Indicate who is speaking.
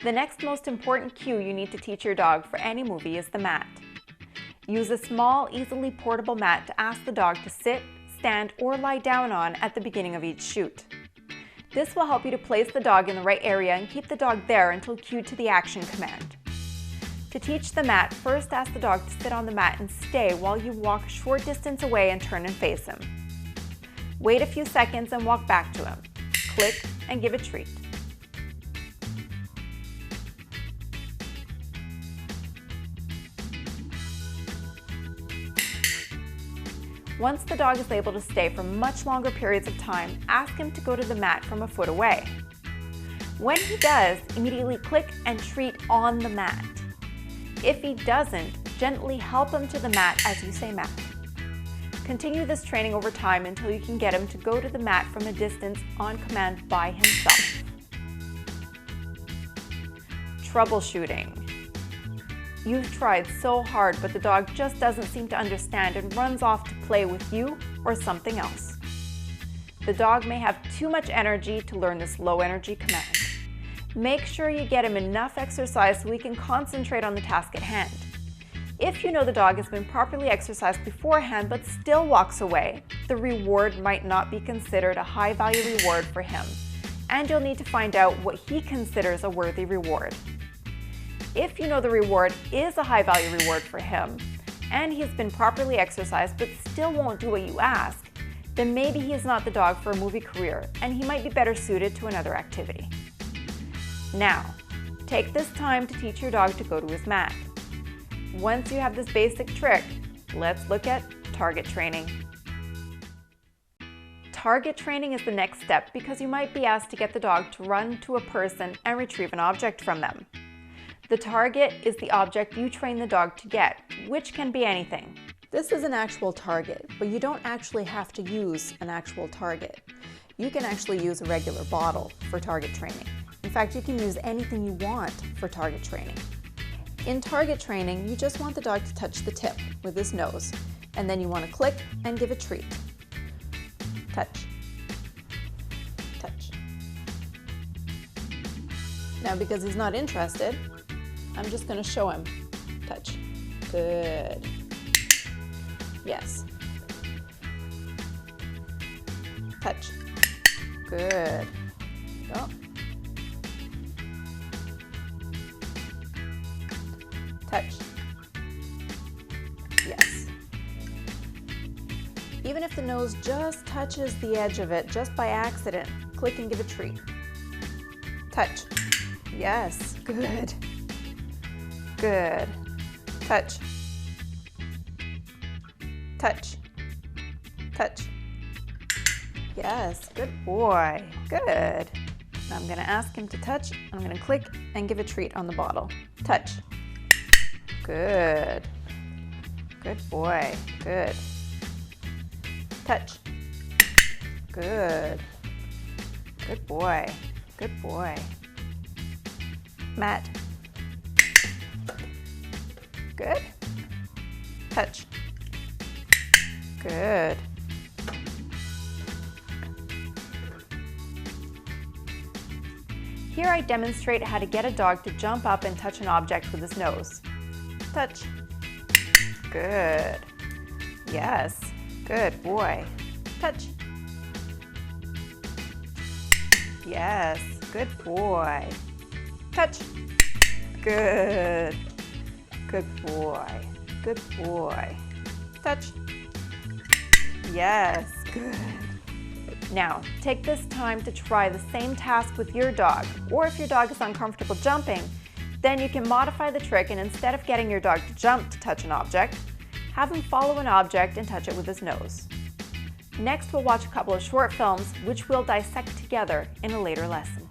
Speaker 1: The next most important cue you need to teach your dog for any movie is the mat. Use a small, easily portable mat to ask the dog to sit, stand, or lie down on at the beginning of each shoot. This will help you to place the dog in the right area and keep the dog there until cued to the action command. To teach the mat, first ask the dog to sit on the mat and stay while you walk a short distance away and turn and face him. Wait a few seconds and walk back to him. Click and give a treat. Once the dog is able to stay for much longer periods of time, ask him to go to the mat from a foot away. When he does, immediately click and treat on the mat. If he doesn't, gently help him to the mat as you say mat. Continue this training over time until you can get him to go to the mat from a distance on command by himself. Troubleshooting. You've tried so hard, but the dog just doesn't seem to understand and runs off to play with you or something else. The dog may have too much energy to learn this low energy command. Make sure you get him enough exercise so he can concentrate on the task at hand. If you know the dog has been properly exercised beforehand but still walks away, the reward might not be considered a high value reward for him, and you'll need to find out what he considers a worthy reward. If you know the reward is a high value reward for him, and he's been properly exercised but still won't do what you ask, then maybe he is not the dog for a movie career and he might be better suited to another activity. Now, take this time to teach your dog to go to his mat. Once you have this basic trick, let's look at target training. Target training is the next step because you might be asked to get the dog to run to a person and retrieve an object from them. The target is the object you train the dog to get, which can be anything.
Speaker 2: This is an actual target, but you don't actually have to use an actual target. You can actually use a regular bottle for target training. In fact, you can use anything you want for target training. In target training, you just want the dog to touch the tip with his nose, and then you want to click and give a treat. Touch. Touch. Now, because he's not interested, I'm just going to show him. Touch. Good. Yes. Touch. Good. Go. Touch. Yes. Even if the nose just touches the edge of it, just by accident, click and give a treat. Touch. Yes. Good. Good. Touch. Touch. Touch. Yes, good boy. Good. Now I'm going to ask him to touch. I'm going to click and give a treat on the bottle. Touch. Good. Good boy. Good. Touch. Good. Good boy. Good boy. Mat. Good. Touch. Good.
Speaker 1: Here I demonstrate how to get a dog to jump up and touch an object with his nose. Touch. Good. Yes. Good boy. Touch. Yes. Good boy. Touch. Good. Good boy. Good boy. Touch. Yes. Good. Now, take this time to try the same task with your dog, or if your dog is uncomfortable jumping, then you can modify the trick and instead of getting your dog to jump to touch an object, have him follow an object and touch it with his nose. Next, we'll watch a couple of short films which we'll dissect together in a later lesson.